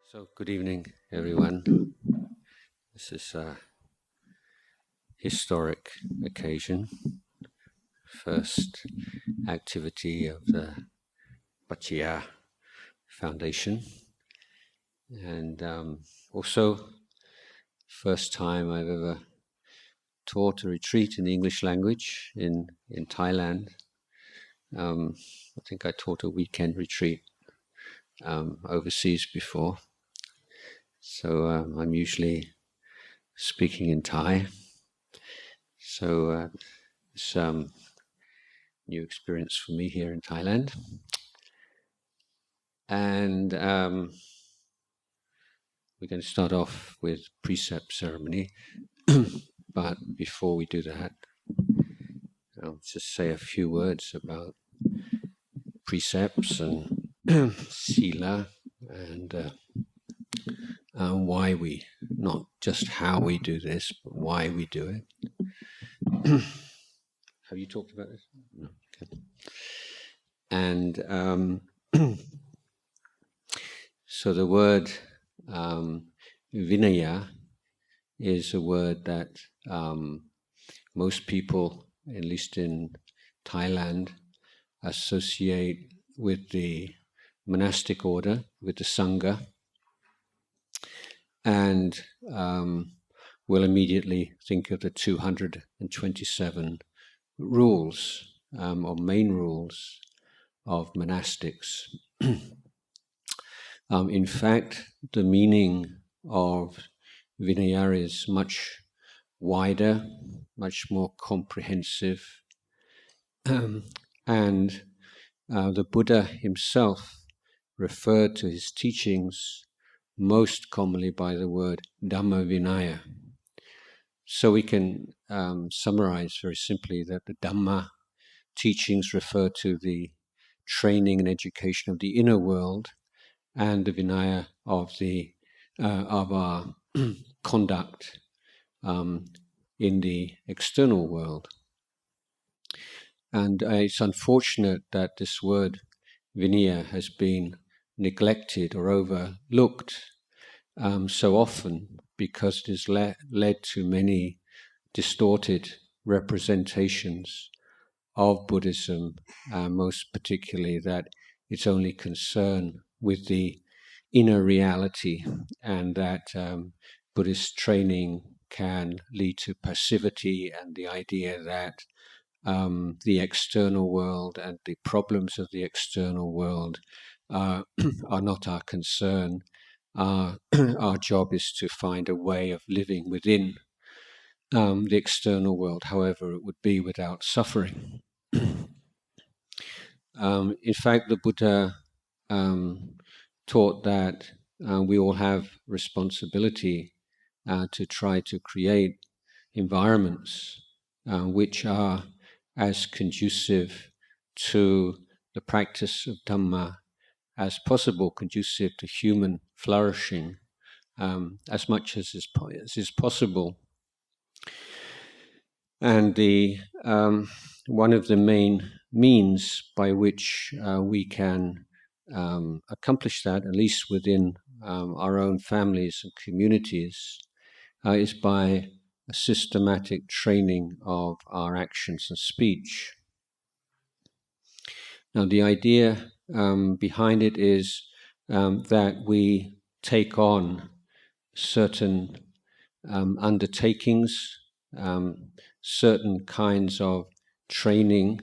So, good evening, everyone. This is a historic occasion. First activity of the Paccaya Foundation. And also, first time I've ever taught a retreat in the English language in Thailand. I think I taught a weekend retreat overseas before. So I'm usually speaking in Thai. So it's new experience for me here in Thailand. And we're going to start off with precept ceremony. But before we do that, I'll just say a few words about precepts and sila and why we, not just how we do this, but why we do it. Have you talked about this? No. Okay. And so the word vinaya is a word that most people, at least in Thailand, associate with the monastic order, with the Sangha, and will immediately think of the 227 rules or main rules of monastics. In fact, the meaning of Vinaya is much wider, much more comprehensive, and the Buddha himself referred to his teachings most commonly by the word Dhamma Vinaya. So we can summarize very simply that the Dhamma teachings refer to the training and education of the inner world, and the Vinaya of our conduct in the external world. And it's unfortunate that this word Vinaya has been neglected or overlooked so often, because it has led to many distorted representations of Buddhism, most particularly that it's only concerned with the inner reality, and that Buddhist training can lead to passivity, and the idea that the external world and the problems of the external world are not our concern. Our job is to find a way of living within the external world, however it would be, without suffering. In fact, the Buddha taught that we all have responsibility to try to create environments which are as conducive to the practice of Dhamma as possible, conducive to human flourishing as much as is possible. And the one of the main means by which we can accomplish that, at least within our own families and communities, is by a systematic training of our actions and speech. Now, the idea behind it is that we take on certain undertakings, certain kinds of training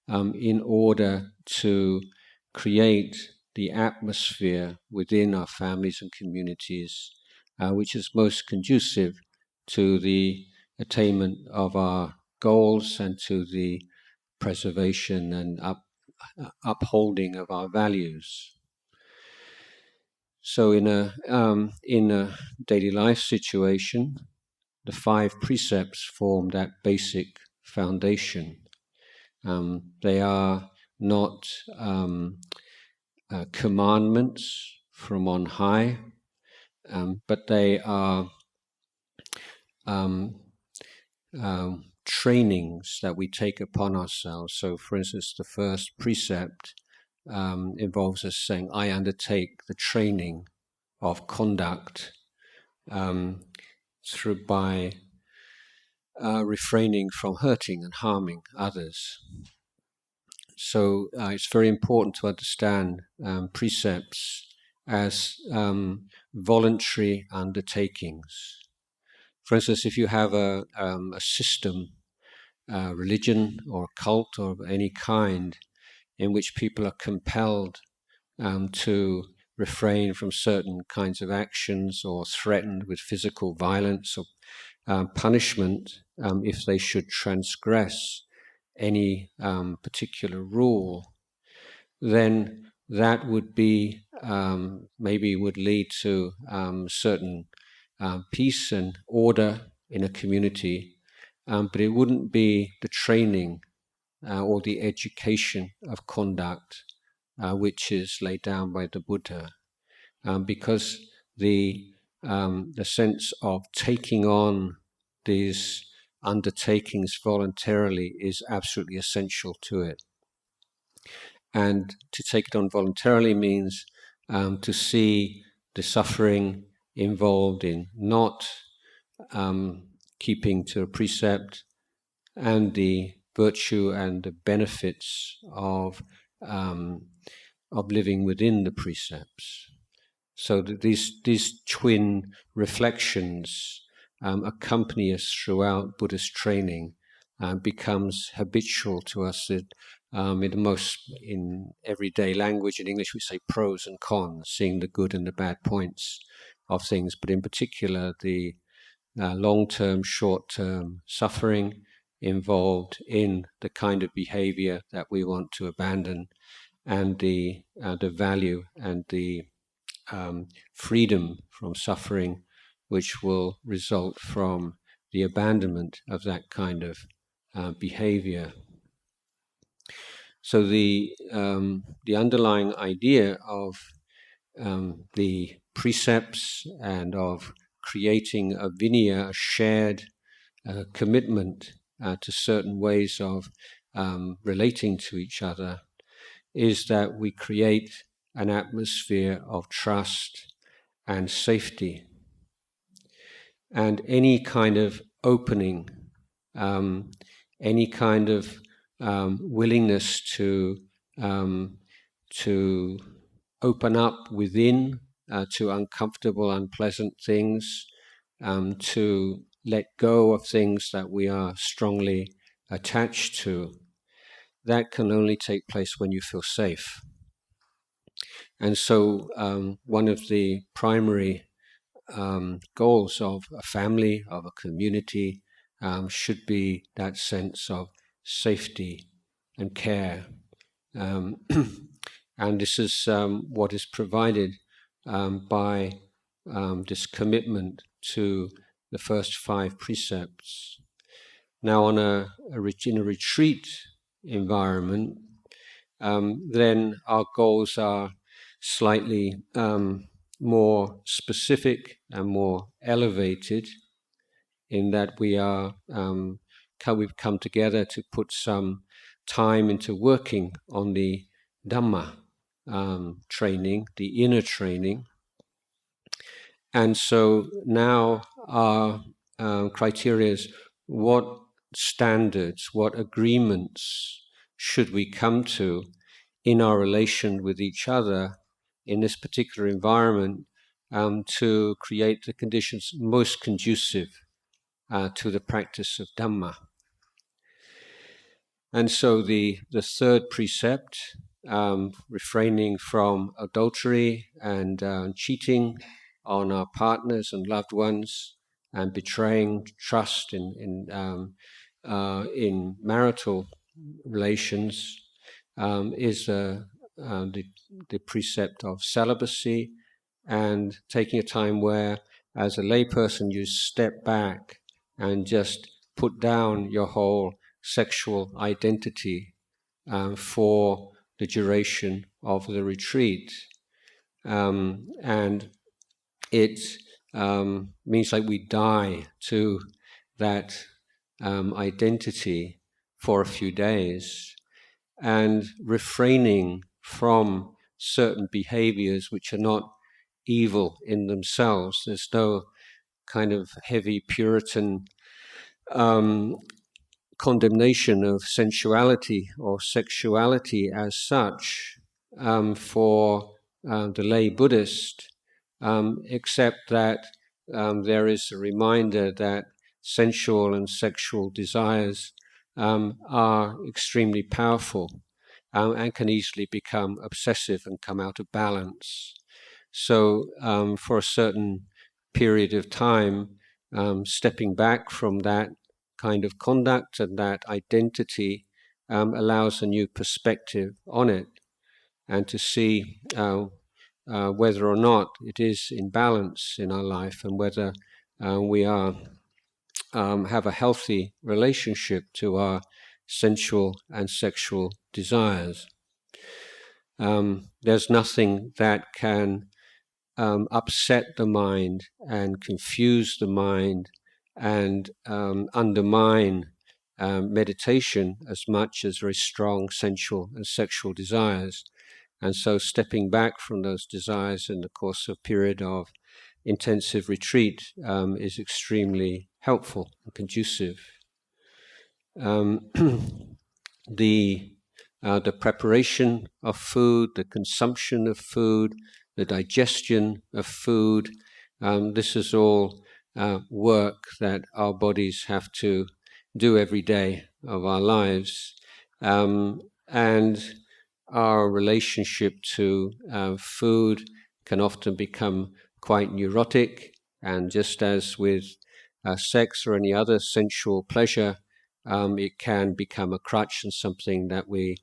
in order to create the atmosphere within our families and communities which is most conducive to the attainment of our goals and to the preservation and upholding of our values. So in a daily life situation, the 5 precepts form that basic foundation. They are not commandments from on high, but they are trainings that we take upon ourselves. So, for instance, the first precept involves us saying, I undertake the training of conduct through by refraining from hurting and harming others. So it's very important to understand precepts as voluntary undertakings. For instance, if you have a system, religion or cult or of any kind, in which people are compelled to refrain from certain kinds of actions or threatened with physical violence or punishment if they should transgress any particular rule, then that would be maybe would lead to certain peace and order in a community, but it wouldn't be the training or the education of conduct which is laid down by the Buddha, because the sense of taking on these undertakings voluntarily is absolutely essential to it. And to take it on voluntarily means to see the suffering involved in not keeping to a precept, and the virtue and the benefits of living within the precepts. So that these twin reflections accompany us throughout Buddhist training, becomes habitual to us. In everyday language, in English we say pros and cons, seeing the good and the bad points of things, but in particular the long-term, short-term suffering involved in the kind of behavior that we want to abandon, and the value and the freedom from suffering which will result from the abandonment of that kind of behavior. So the underlying idea of the precepts and of creating a vinaya, a shared commitment to certain ways of relating to each other, is that we create an atmosphere of trust and safety. And any kind of opening, any kind of willingness to open up within to uncomfortable, unpleasant things, to let go of things that we are strongly attached to, that can only take place when you feel safe. And so one of the primary goals of a family, of a community, should be that sense of safety and care. And this is what is provided by this commitment to the first 5 precepts. Now, in a retreat environment, then our goals are slightly more specific and more elevated, in that we've come together to put some time into working on the Dhamma training, the inner training. And so now our criteria is what standards, what agreements should we come to in our relation with each other in this particular environment to create the conditions most conducive to the practice of Dhamma. And so the 3rd precept, refraining from adultery and cheating on our partners and loved ones, and betraying trust in marital relations, is the precept of celibacy, and taking a time where, as a layperson, you step back and just put down your whole sexual identity for the duration of the retreat. And it means like we die to that identity for a few days, and refraining from certain behaviors which are not evil in themselves. There's no kind of heavy Puritan condemnation of sensuality or sexuality as such for the lay Buddhist, except that there is a reminder that sensual and sexual desires are extremely powerful and can easily become obsessive and come out of balance. So for a certain period of time, stepping back from that kind of conduct and that identity allows a new perspective on it, and to see whether or not it is in balance in our life, and whether we are have a healthy relationship to our sensual and sexual desires. There's nothing that can upset the mind and confuse the mind and undermine meditation as much as very strong sensual and sexual desires. And so stepping back from those desires in the course of a period of intensive retreat is extremely helpful and conducive. The preparation of food, the consumption of food, the digestion of food, this is all work that our bodies have to do every day of our lives. And our relationship to food can often become quite neurotic, and just as with sex or any other sensual pleasure, it can become a crutch and something that we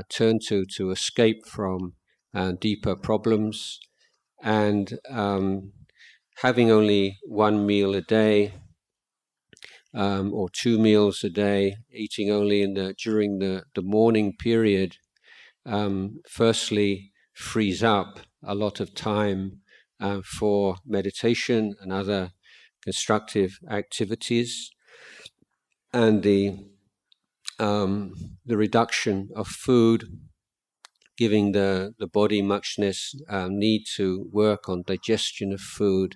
turn to escape from deeper problems. And having only one meal a day or 2 meals a day, eating only during the morning period, firstly frees up a lot of time for meditation and other constructive activities, and the reduction of food, giving the body much less need to work on digestion of food,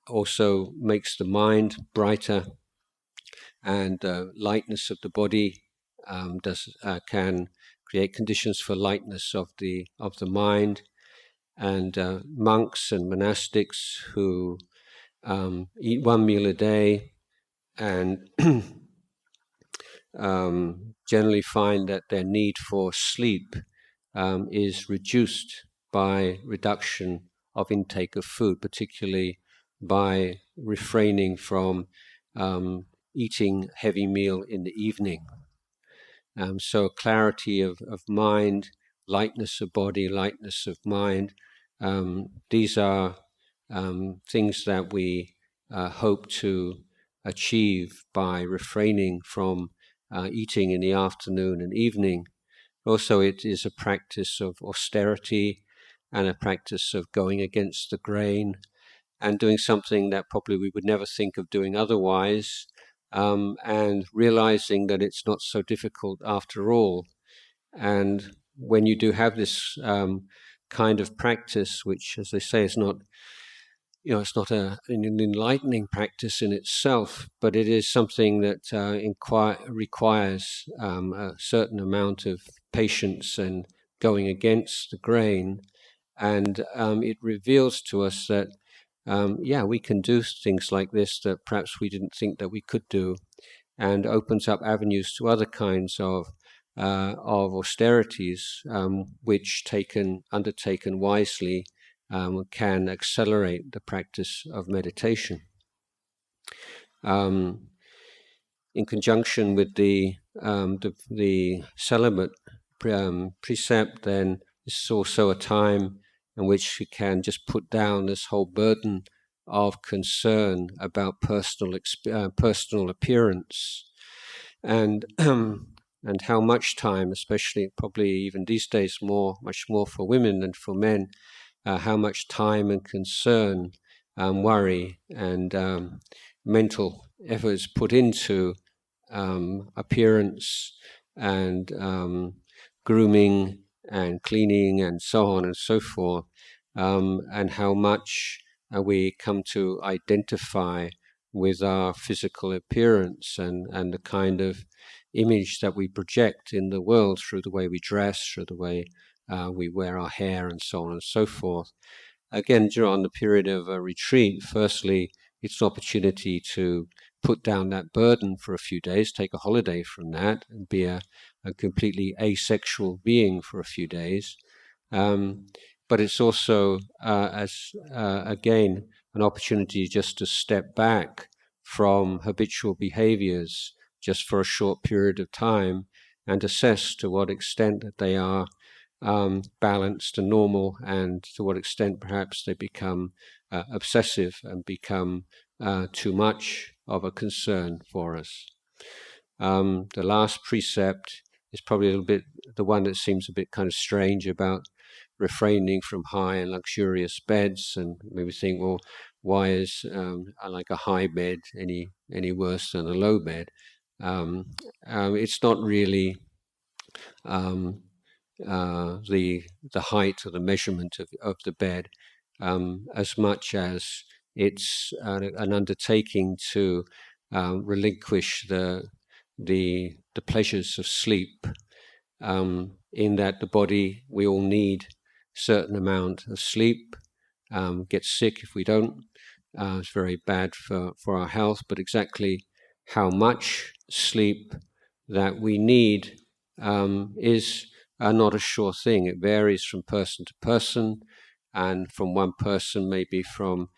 also makes the mind brighter, and lightness of the body can create conditions for lightness of the mind. And monks and monastics who eat 1 meal a day and generally find that their need for sleep is reduced by reduction of intake of food, particularly by refraining from eating heavy meal in the evening. So clarity of mind, lightness of body, lightness of mind, these are things that we hope to achieve by refraining from eating in the afternoon and evening. Also, it is a practice of austerity and a practice of going against the grain and doing something that probably we would never think of doing otherwise, and realizing that it's not so difficult after all. And when you do have this kind of practice, which, as they say, is not, it's not an enlightening practice in itself, but it is something that requires a certain amount of patience and going against the grain. And it reveals to us that, we can do things like this that perhaps we didn't think that we could do, and opens up avenues to other kinds of austerities, which undertaken wisely, can accelerate the practice of meditation. In conjunction with the celibate precept, then this is also a time in which we can just put down this whole burden of concern about personal appearance, and how much time, especially probably even these days much more for women than for men, how much time and concern, worry and mental efforts put into appearance and grooming and cleaning and so on and so forth. and how much we come to identify with our physical appearance and the kind of image that we project in the world through the way we dress, through the way we wear our hair, and so on and so forth. Again, during the period of a retreat, firstly, it's an opportunity to put down that burden for a few days, take a holiday from that, and be a completely asexual being for a few days. But it's also, again, an opportunity just to step back from habitual behaviors just for a short period of time and assess to what extent that they are balanced and normal, and to what extent perhaps they become obsessive and become too much of a concern for us. The last precept is probably a little bit the one that seems a bit kind of strange, about refraining from high and luxurious beds, and maybe think, well, why is like a high bed any worse than a low bed? It's not really the height or the measurement of the bed, as much as it's an undertaking to relinquish the pleasures of sleep. In that the body, we all need certain amount of sleep. Get sick if we don't. It's very bad for our health. But exactly how much sleep that we need is not a sure thing. It varies from person to person, and from one person maybe from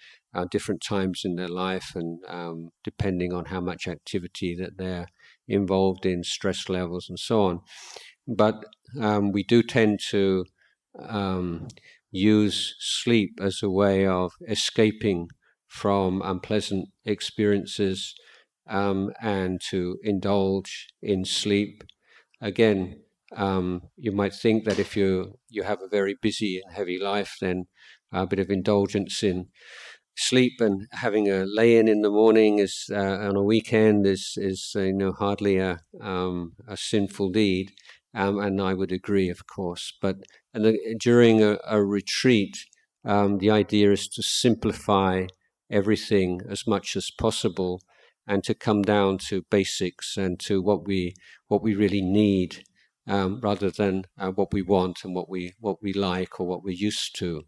different times in their life, and depending on how much activity that they're involved in, stress levels and so on. But we do tend to use sleep as a way of escaping from unpleasant experiences, and to indulge in sleep. Again, you might think that if you have a very busy and heavy life, then a bit of indulgence in sleep and having a lay-in in the morning is on a weekend is hardly a sinful deed, and I would agree, of course. But during a retreat, the idea is to simplify everything as much as possible, and to come down to basics and to what we really need, rather than what we want and what we like or what we're used to.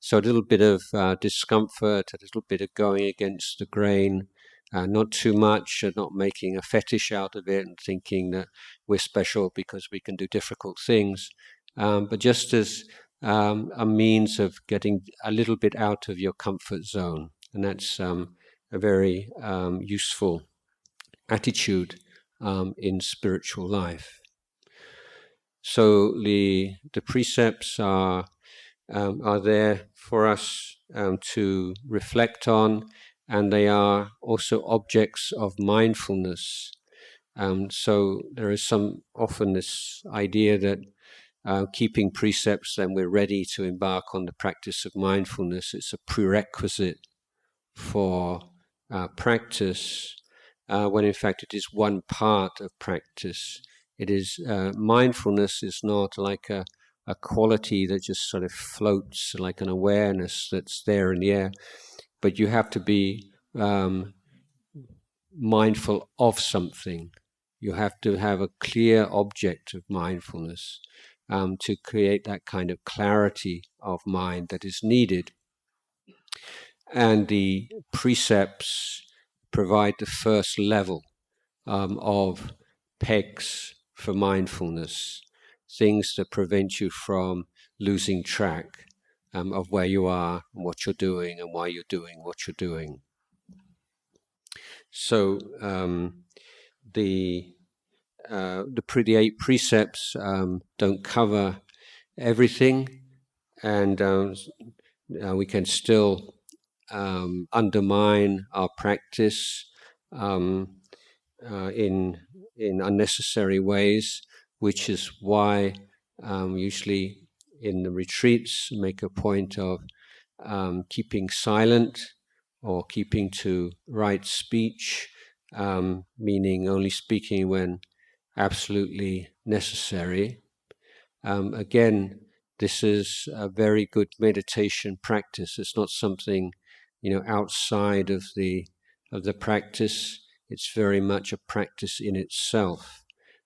So a little bit of discomfort, a little bit of going against the grain, not too much, not making a fetish out of it and thinking that we're special because we can do difficult things, but just as a means of getting a little bit out of your comfort zone. And that's a very useful attitude in spiritual life. So the precepts are there for us to reflect on, and they are also objects of mindfulness. So there is often this idea that keeping precepts, then we're ready to embark on the practice of mindfulness. It's a prerequisite for practice, when in fact it is one part of practice. It is mindfulness is not like a quality that just sort of floats, like an awareness that's there in the air, but you have to be mindful of something. You have to have a clear object of mindfulness to create that kind of clarity of mind that is needed. And the precepts provide the first level of pegs for mindfulness, things that prevent you from losing track of where you are and what you're doing and why you're doing what you're doing. So the 8 precepts don't cover everything, and we can still undermine our practice in unnecessary ways, which is why usually in the retreats make a point of keeping silent or keeping to right speech, meaning only speaking when absolutely necessary. Again, this is a very good meditation practice. It's not something, outside of the practice. It's very much a practice in itself.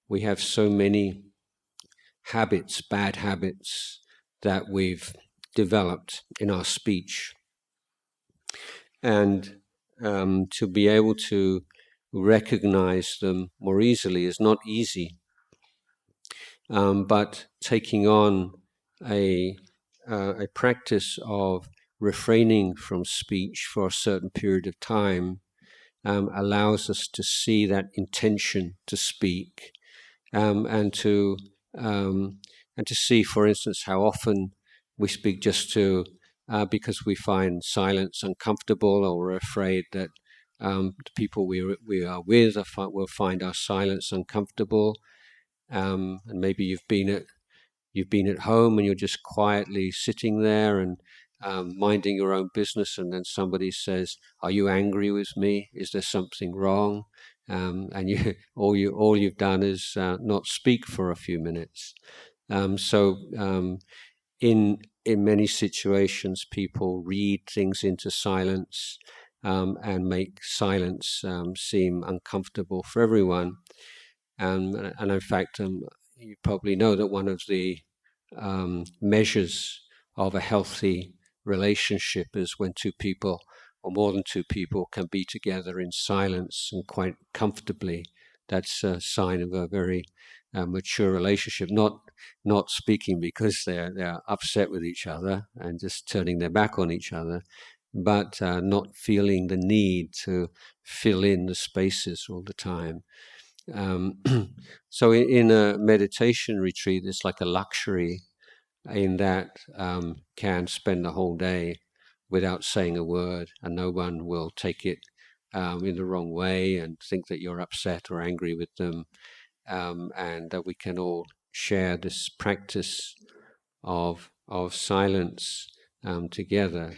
We have so many habits, bad habits, that we've developed in our speech. And to be able to recognize them more easily is not easy. But taking on a practice of refraining from speech for a certain period of time allows us to see that intention to speak, and to see, for instance, how often we speak just to because we find silence uncomfortable, or we're afraid that the people we are with will find our silence uncomfortable. And maybe you've been at home and you're just quietly sitting there and minding your own business, and then somebody says, "Are you angry with me? Is there something wrong?" And all you've done is not speak for a few minutes. In many situations, people read things into silence and make silence seem uncomfortable for everyone. And in fact, you probably know that one of the measures of a healthy relationship is when two people, or more than two people, can be together in silence and quite comfortably. That's a sign of a very mature relationship. Not speaking because they're upset with each other and just turning their back on each other, but not feeling the need to fill in the spaces all the time. So in a meditation retreat, it's like a luxury in that can spend the whole day without saying a word, and no one will take it in the wrong way and think that you're upset or angry with them, and that we can all share this practice of silence together.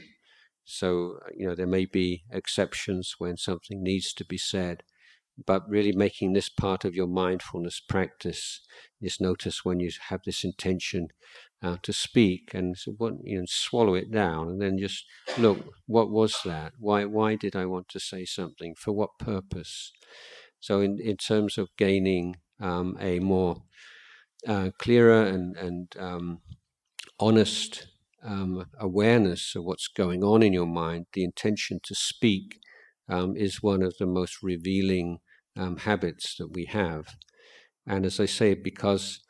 So there may be exceptions when something needs to be said, but really making this part of your mindfulness practice is notice when you have this intention to speak, and swallow it down, and then just look, what was that? Why did I want to say something? For what purpose? So in terms of gaining a more clearer and honest awareness of what's going on in your mind, the intention to speak is one of the most revealing habits that we have. And as I say, because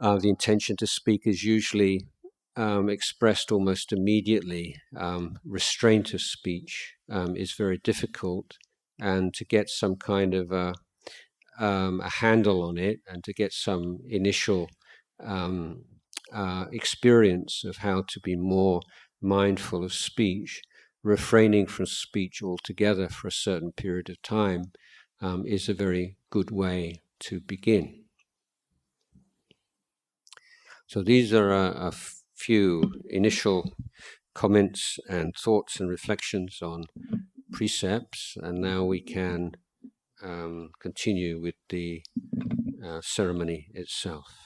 the intention to speak is usually expressed almost immediately, restraint of speech is very difficult, and to get some kind of a handle on it, and to get some initial experience of how to be more mindful of speech, refraining from speech altogether for a certain period of time is a very good way to begin. So these are a few initial comments and thoughts and reflections on precepts, and now we can continue with the ceremony itself.